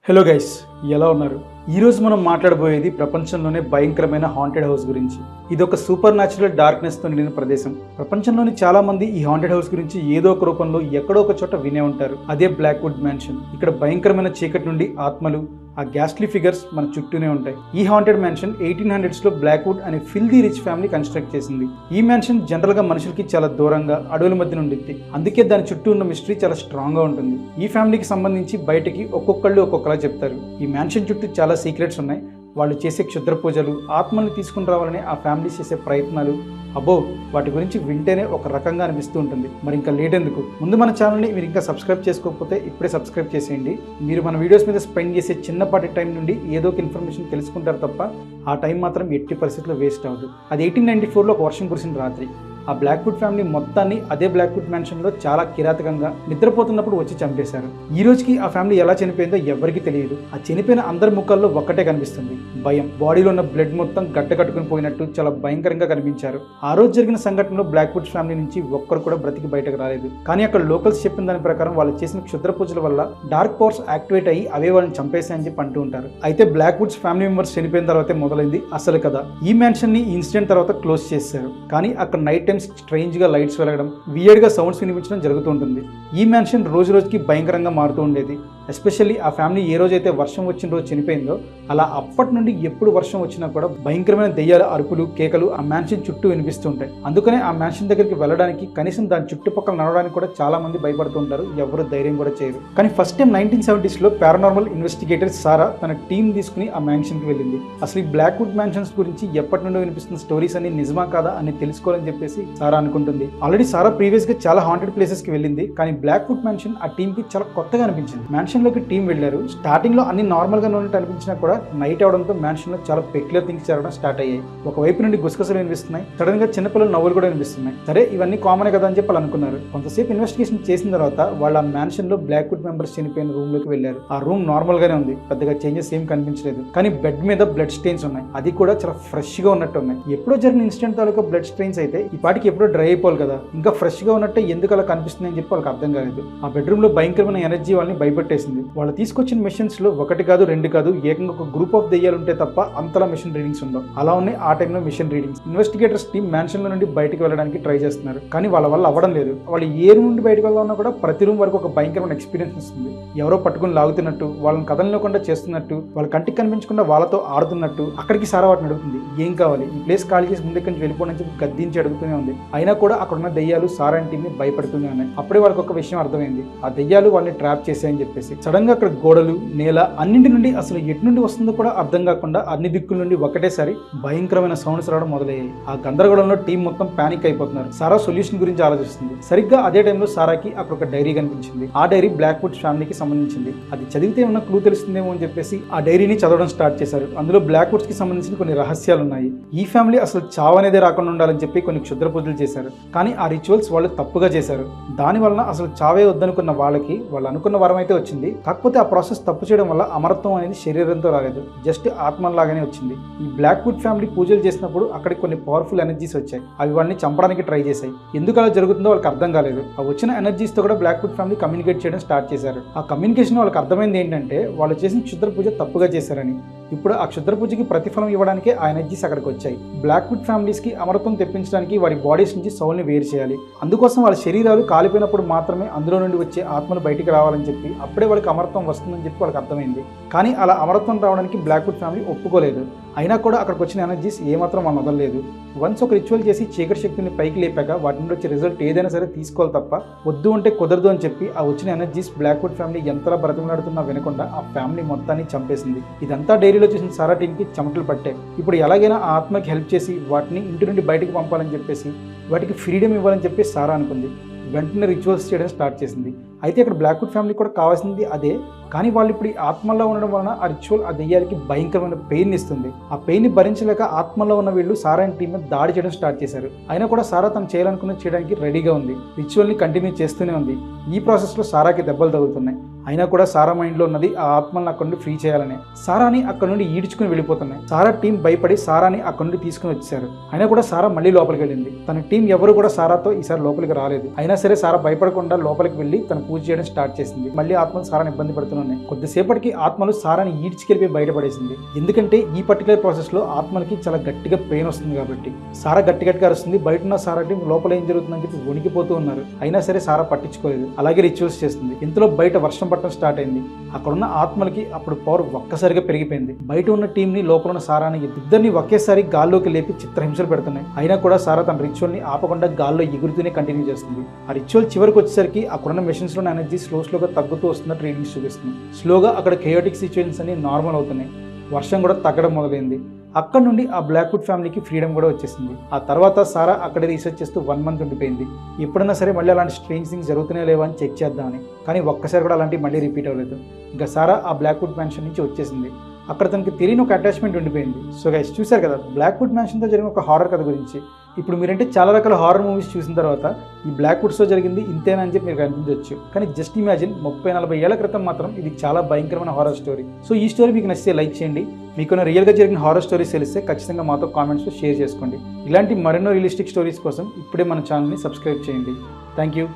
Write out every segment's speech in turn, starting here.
Hello guys, ఎలా ఉన్నారు? ఈరోజు మనం మాట్లాడబోయేది ప్రపంచంలోనే భయంకరమైన హాంటెడ్ హౌస్ గురించి. ఇది ఒక సూపర్ న్యాచురల్ డార్క్నెస్తో నిండిన ప్రదేశం. ప్రపంచంలోని చాలా మంది ఈ హాంటెడ్ హౌస్ గురించి ఏదో ఒక రూపంలో ఎక్కడో ఒక చోట వినే ఉంటారు. అదే బ్లాక్వుడ్ మ్యాన్షన్. ఇక్కడ భయంకరమైన చీకటి నుండి ఆత్మలు, ఆ గ్యాస్ట్లీ ఫిగర్స్ మన చుట్టూనే ఉంటాయి. ఈ హాంటెడ్ మ్యాన్షన్ 1800s లో బ్లాక్వుడ్ అనే ఫిల్దీ రిచ్ ఫ్యామిలీ కన్స్ట్రక్ట్ చేసింది. ఈ మ్యాన్షన్ జనరల్ గా మనుషులకి చాలా దూరంగా అడవుల మధ్య ఉండిద్ది. అందుకే దాని చుట్టూ ఉన్న మిస్టరీ చాలా స్ట్రాంగ్ గా ఉంటుంది. ఈ ఫ్యామిలీకి సంబంధించి బయటకి ఒక్కొక్కళ్ళు ఒక్కొక్కలా చెప్తారు. ఈ మ్యాన్షన్ చుట్టూ చాలా సీక్రెట్స్ ఉన్నాయి. వాళ్ళు చేసే క్షుద్ర పూజలు, ఆత్మల్ని తీసుకుని రావాలని ఆ ఫ్యామిలీస్ చేసే ప్రయత్నాలు, అబ్బో వాటి గురించి వింటేనే ఒక రకంగా అనిపిస్తూ ఉంటుంది. మరి ఇంకా లేట్ ఎందుకు? ముందు మన ఛానల్ని మీరు ఇంకా సబ్స్క్రైబ్ చేసుకోకపోతే ఇప్పుడే సబ్స్క్రైబ్ చేసేయండి. మీరు మన వీడియోస్ మీద స్పెండ్ చేసే చిన్నపాటి టైం నుండి ఏదో ఒక ఇన్ఫర్మేషన్ తెలుసుకుంటారు తప్ప ఆ టైం మాత్రం ఎట్టి పరిస్థితుల్లో వేస్ట్ అవ్వదు. అది 1894లో ఒక వర్షం కురిసిన రాత్రి. ఆ బ్లాక్వుడ్ ఫ్యామిలీ మొత్తాన్ని అదే బ్లాక్వుడ్ మ్యాన్షన్లో చాలా కిరాతకంగా నిద్రపోతున్నప్పుడు వచ్చి చంపేశారు. ఈ రోజుకి ఆ ఫ్యామిలీ ఎలా చనిపోయిందో ఎవరికి తెలియదు. ఆ చనిపోయిన అందరి ముఖాల్లో ఒక్కటే కనిపిస్తుంది, భయం. బాడీలో ఉన్న బ్లడ్ మొత్తం గట్టకట్టుకుని పోయినట్టు చాలా భయంకరంగా కనిపించారు. ఆ రోజు జరిగిన సంఘటనలో బ్లాక్వుడ్ ఫ్యామిలీ నుంచి ఒక్కరు కూడా బ్రతికి బయటకు రాలేదు. కానీ అక్కడ లోకల్స్ చెప్పిన దాని ప్రకారం వాళ్ళు చేసిన క్షుద్ర పూజల వల్ల డార్క్ పవర్స్ యాక్టివేట్ అయ్యి అవే వాళ్ళని చంపేశాయని చెప్పి అంటూ ఉంటారు. అయితే బ్లాక్వుడ్స్ ఫ్యామిలీ మెంబర్స్ చనిపోయిన తర్వాతే మొదలైంది అసలు కథ. ఈ మ్యాన్షన్ ని ఇన్సిడెంట్ తర్వాత క్లోజ్ చేశారు. కానీ అక్కడ నైట్ స్ట్రేంజ్ గా లైట్స్ వెలగడం, వియర్డ్ గా సౌండ్స్ వినిపించడం జరుగుతూ ఉంటుంది. ఈ మ్యాన్షన్ రోజు రోజుకి భయంకరంగా మారుతూ ఉండేది. ఎస్పెషల్లీ ఆ ఫ్యామిలీ ఏ రోజైతే వర్షం వచ్చిన రోజు చనిపోయిందో అలా అప్పటి నుండి ఎప్పుడు వర్షం వచ్చినా కూడా భయంకరమైన దెయ్యాల అరుపులు, కేకలు ఆ మ్యాన్షన్ చుట్టూ వినిపిస్తూ ఉంటాయి. అందుకనే ఆ మ్యాన్షన్ దగ్గరికి వెళ్ళడానికి, కనీసం దాని చుట్టుపక్కల నడవడానికి కూడా చాలా మంది భయపడుతూ ఉంటారు. ఎవరు ధైర్యం కూడా చేయరు. కానీ ఫస్ట్ టైం 1970s లో పారానార్మల్ ఇన్వెస్టిగేటర్ సారా తన టీం తీసుకుని ఆ మ్యాన్షన్ కి వెళ్ళింది. అసలు ఈ బ్లాక్వుడ్ మ్యాన్షన్స్ గురించి ఎప్పటి నుండో వినిపిస్తున్న స్టోరీస్ అన్ని నిజమా కాదా అని తెలుసుకోవాలని చెప్పేసి సారా అనుకుంటుంది. ఆల్రెడీ సారా ప్రీవియస్ గా చాలా హాంటెడ్ ప్లేసెస్ కి వెళ్ళింది. కానీ బ్లాక్వుడ్ మ్యాన్షన్ ఆ టీమ్ కి చాలా కొత్తగా అనిపించింది. మ్యాన్షన్ లోకి టీం వెళ్ళారు. స్టార్టింగ్ లో అన్ని నార్మల్ గా ఉన్నట్టు అనిపించినా కూడా నైట్ అవడంతో మ్యాన్షన్ లో చాలా పెక్యులర్ థింగ్స్ జరగడం స్టార్ట్ అయ్యాయి. ఒకవైపు నుండి గుసగుసలు వినిపిస్తున్నాయి, సడన్ గా చిన్నపిల్లల నవ్వులు కూడా వినిపిస్తున్నాయి. సరే ఇవన్నీ కామన్ కదా అని చెప్పి వాళ్ళు అనుకున్నారు. కొంతసేపు ఇన్వెస్టిగేషన్ చేసిన తర్వాత వాళ్ళ మ్యాన్షన్ లో బ్లాక్వుడ్ మెంబర్స్ చనిపోయిన రూమ్ లోకి వెళ్ళారు. ఆ రూమ్ నార్మల్ గానే ఉంది, పెద్దగా చేంజెస్ ఏం కనిపించలేదు. కానీ బెడ్ మీద బ్లడ్ స్టెయిన్స్ ఉన్నాయి. అది కూడా చాలా ఫ్రెష్ గా ఉన్నట్టు ఉన్నాయి. ఎప్పుడో జరిగిన ఇన్సిడెంట్ తాలూకా బ్లడ్ స్టెయిన్స్ అయితే ఈ పాటికి ఎప్పుడో డ్రై అయిపోవాలి కదా, ఇంకా ఫ్రెష్ గా ఉన్నట్టే ఎందుకు అలా కనిపిస్తుంది అని చెప్పి వాళ్ళకి అర్థం కాలేదు. ఆ బెడ్రూమ్ లో భయంకరమైన ఎనర్జీ వాళ్ళని భయపెట్టేసింది. వాళ్ళు తీసుకొచ్చిన మెషిన్స్ లో ఒకటి కాదు, రెండు కాదు, ఏకంగా ఒక గ్రూప్ ఆఫ్ దెయ్యాలు ఉంటే తప్ప అంతలా మెషిన్ రీడింగ్స్ ఉండవు. అలా ఉన్నాయి ఆ టైంలో machine readings. Investigators team mansion లో నుండి బయటకు వెళ్ళడానికి ట్రై చేస్తున్నారు. కానీ వాళ్ళ వల్ల అవ్వడం లేదు. వాళ్ళు ఏ రూమ్ నుండి బయటకు వెళ్ళాలన్నా కూడా ప్రతి రూమ్ వరకు ఒక భయంకరమైన ఎక్స్పీరియన్స్ ఇస్తుంది. ఎవరో పట్టుకుని లాగుతున్నట్టు, వాళ్ళని కదలనివ్వకుండా చేస్తున్నట్టు, వాళ్ళ కంటికి కనిపించకుండా వాళ్ళతో ఆడుతున్నట్టు. అక్కడికి సారా వాటిని అడుగుతుంది, ఏం కావాలి, ఈ ప్లేస్ ఖాళీ చేసి ముందు నుంచి వెళ్ళిపోవడం చెప్పి గద్దించి అడుగుతూనే ఉంది. అయినా కూడా అక్కడ ఉన్న దెయ్యాలు సారా టీమ్ ని భయపడుతూనే ఉన్నాయి. అప్పుడే వాళ్ళకి ఒక విషయం అర్థమైంది, ఆ దెయ్యాలు వాళ్ళని ట్రాప్ చేశాయని చెప్పేసి. సడన్ గా అక్కడ గోడలు, నేల అన్నింటి నుండి అసలు ఎటు నుండి వస్తుందో కూడా అర్థం కాకుండా అన్ని దిక్కుల నుండి ఒకటేసారి భయంకరమైన సౌండ్స్ రావడం మొదలయ్యాయి. ఆ గందరగోళంలో టీం మొత్తం పానిక్ అయిపోతున్నారు. సారా సొల్యూషన్ గురించి ఆలోచిస్తుంది. సరిగ్గా అదే టైంలో సారాకి అక్కడ ఒక డైరీ కనిపించింది. ఆ డైరీ బ్లాక్వుడ్ ఫ్యామిలీకి సంబంధించింది. అది చదివితే ఉన్న క్లూ తెలుస్తుందేమో అని చెప్పేసి ఆ డైరీని చదవడం స్టార్ట్ చేశారు. అందులో బ్లాక్వుడ్స్ కి సంబంధించిన కొన్ని రహస్యాలు ఉన్నాయి. ఈ ఫ్యామిలీ అసలు చావనేదే రాకుండా ఉండాలని చెప్పి కొన్ని క్షుద్ర పూజలు చేశారు. కానీ ఆ రిచువల్స్ వాళ్ళు తప్పుగా చేశారు. దాని వలన అసలు చావే వద్దనుకున్న వాళ్ళకి వాళ్ళు అనుకున్న వరం అయితే వచ్చింది. కాకపోతే ఆ ప్రాసెస్ తప్పు చేయడం వల్ల అమరత్వం అనేది శరీరంతో రాలేదు, జస్ట్ ఆత్మలాగానే వచ్చింది. ఈ బ్లాక్వుడ్ ఫ్యామిలీ పూజలు చేసినప్పుడు అక్కడికి కొన్ని పవర్ఫుల్ ఎనర్జీస్ వచ్చాయి. అవి వాళ్ళని చంపడానికి ట్రై చేశాయి. ఎందుకు అలా జరుగుతుందో వాళ్ళకి అర్థం కాలేదు. ఆ వచ్చిన ఎనర్జీస్ తో కూడా బ్లాక్వుడ్ ఫ్యామిలీ కమ్యూనికేట్ చేయడం స్టార్ట్ చేశారు. ఆ కమ్యూనికేషన్ వాళ్ళకి అర్థమైంది ఏంటంటే వాళ్ళు చేసిన క్షుద్ర పూజ తప్పుగా చేశారని. ఇప్పుడు ఆ క్షుద్ర పూజకి ప్రతిఫలం ఇవ్వడానికే ఆ ఎనర్జీస్ అక్కడికి వచ్చాయి. బ్లాక్వుడ్ ఫ్యామిలీస్ కి అమరత్వం తెప్పించడానికి వారి బాడీస్ నుంచి సౌల్ని వేరు చేయాలి. అందుకోసం వాళ్ళ శరీరాలు కాలిపోయినప్పుడు మాత్రమే అందులో నుండి వచ్చే ఆత్మలు బయటికి రావాలని చెప్పి అప్పుడే వాళ్ళకి అమరత్వం వస్తుందని చెప్పి వాళ్ళకి అర్థమైంది. కానీ అలా అమరత్వం రావడానికి బ్లాక్వుడ్ ఫ్యామిలీ ఒప్పుకోలేదు. అయినా కూడా అక్కడికి వచ్చిన ఎనర్జీస్ ఏమాత్రం మనం వదలలేదు. వన్స్ ఒక రిచువల్ చేసి చీకటి శక్తిని పైకి లేపాక వాటి నుండి వచ్చే రిజల్ట్ ఏదైనా సరే తీసుకోవాలి తప్ప వద్దు అంటే కుదరదు అని చెప్పి ఆ వచ్చిన ఎనర్జీస్ బ్లాక్వుడ్ ఫ్యామిలీ ఎంతలా బ్రతిమలాడుతున్నా వినకుండా ఆ ఫ్యామిలీ మొత్తాన్ని చంపేసింది. ఇదంతా డైరీలో చూసిన సారా టీంకి చెమటలు పట్టాయి. ఇప్పుడు ఎలాగైనా ఆ ఆత్మకి హెల్ప్ చేసి వాటిని ఇంటి నుండి బయటకు పంపాలని చెప్పేసి వాటికి ఫ్రీడమ్ ఇవ్వాలని చెప్పి సారా అనుకుంది. వెంటనే రిచువల్స్ చేయడం స్టార్ట్ చేసింది. అయితే అక్కడ బ్లాక్వుడ్ ఫ్యామిలీ కూడా కావాల్సింది అదే. కానీ వాళ్ళు ఇప్పుడు ఈ ఆత్మల్లో ఉండడం వలన ఆ రిచువల్ ఆ దెయ్యాలకి భయంకరమైన పెయిన్ ఇస్తుంది. ఆ పెయిన్ ని భరించలేక ఆత్మల్లో ఉన్న వీళ్ళు సారా టీం మీద దాడి చేయడం స్టార్ట్ చేశారు. అయినా కూడా సారా తను చేయాలనుకున్నది చేయడానికి రెడీగా ఉంది. రిచువల్ ని కంటిన్యూ చేస్తూనే ఉంది. ఈ ప్రాసెస్ లో సారాకి దెబ్బలు తగులుతున్నాయి. అయినా కూడా సారా మైండ్ లో ఉన్నది ఆ ఆత్మలను అక్కడ నుండి ఫ్రీ చేయాలని. సారాని అక్కడ నుండి ఈడ్చుకుని వెళ్ళిపోతున్నాయి. సారా టీం భయపడి సారాని అక్కడ నుండి తీసుకుని వచ్చారు. అయినా కూడా సారా మళ్ళీ లోపలికి వెళ్ళింది. తన టీం ఎవరు కూడా సారాతో ఈసారి లోపలికి రాలేదు. అయినా సరే సారా భయపడకుండా లోపలికి వెళ్ళి తన పూజ చేయడం స్టార్ట్ చేసింది. మళ్ళీ ఆత్మలు సారాని ఇబ్బంది పడుతున్నాయి. కొద్దిసేపటికి ఆత్మలు సారాని ఈడ్చుకెళ్ళి బయటపడేసింది. ఎందుకంటే ఈ పర్టికులర్ ప్రాసెస్ లో ఆత్మలకి చాలా గట్టిగా పెయిన్ వస్తుంది కాబట్టి. సారా గట్టిగా అరుస్తుంది. బయట ఉన్న సారాటి లోపల ఏం జరుగుతుందని చెప్పి వణికిపోతూ ఉన్నారు. అయినా సరే సారా పట్టించుకోలేదు. అలాగే రిచువల్స్ చేస్తుంది. ఇంతలో బయట వర్షం పట్టడం స్టార్ట్ అయింది. అక్కడున్న ఆత్మలకి అప్పుడు పవర్ ఒక్కసారిగా పెరిగిపోయింది. బయట ఉన్న టీం ని లోపల ఉన్న సారాని ఇద్దరిని ఒకేసారి గాల్లోకి లేపి చిత్రహింసలు పెడుతున్నాయి. అయినా కూడా సారా తన రిచువల్ ని ఆపకుండా గాల్లో ఎగురుతూనే కంటిన్యూ చేస్తుంది. ఆ రిచువల్ చివరికి వచ్చేసరికి అక్కడున్న మెషిన్స్ లో ఎనర్జీ స్లోగా తగ్గుతూ వస్తున్నట్టు రీడింగ్స్ చూపిస్తుంది. స్లోగా అక్కడ కేయోటిక్ సిచ్యువేషన్స్ అన్ని నార్మల్ అవుతున్నాయి. వర్షం కూడా తగ్గడం మొదలైంది. అక్కడ నుండి ఆ బ్లాక్వుడ్ ఫ్యామిలీకి ఫ్రీడమ్ కూడా వచ్చేసింది. ఆ తర్వాత సారా అక్కడే రీసెర్చ్ చేస్తూ 1 month ఉండిపోయింది. ఎప్పుడైనా సరే మళ్ళీ అలాంటి స్ట్రేంజ్ థింగ్స్ జరుగుతూనే లేవా అని చెక్ చేద్దామని. కానీ ఒక్కసారి కూడా అలాంటివి మళ్ళీ రిపీట్ అవ్వలేదు. ఇంకా సారా ఆ బ్లాక్వుడ్ మ్యాన్షన్ నుంచి వచ్చేసింది. అక్కడ తనకి తెలియని ఒక అటాచ్మెంట్ ఉండిపోయింది. సో గైస్ చూశారు కదా బ్లాక్వుడ్ మ్యాన్షన్తో జరిగిన ఒక హారర్ కథ గురించి. ఇప్పుడు మీరంటే చాలా రకాల హారర్ మూవీస్ చూసిన తర్వాత ఈ బ్లాక్వుడ్స్లో జరిగింది ఇంతేనా అని చెప్పి మీరు కనిపించవచ్చు. కానీ జస్ట్ ఇమాజిన్ 30-40 ఏళ్ల క్రితం మాత్రం ఇది చాలా భయంకరమైన హారర్ స్టోరీ. సో ఈ స్టోరీ మీకు నచ్చితే లైక్ చేయండి. మీకున్న రియల్గా జరిగిన హారర్ స్టోరీస్ తెలిస్తే ఖచ్చితంగా మాతో కామెంట్స్లో షేర్ చేసుకోండి. ఇలాంటి మరెన్నో రియలిస్టిక్ స్టోరీస్ కోసం ఇప్పుడే మన ఛానల్ని సబ్స్క్రైబ్ చేయండి. Thank you.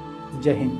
జై హింద్.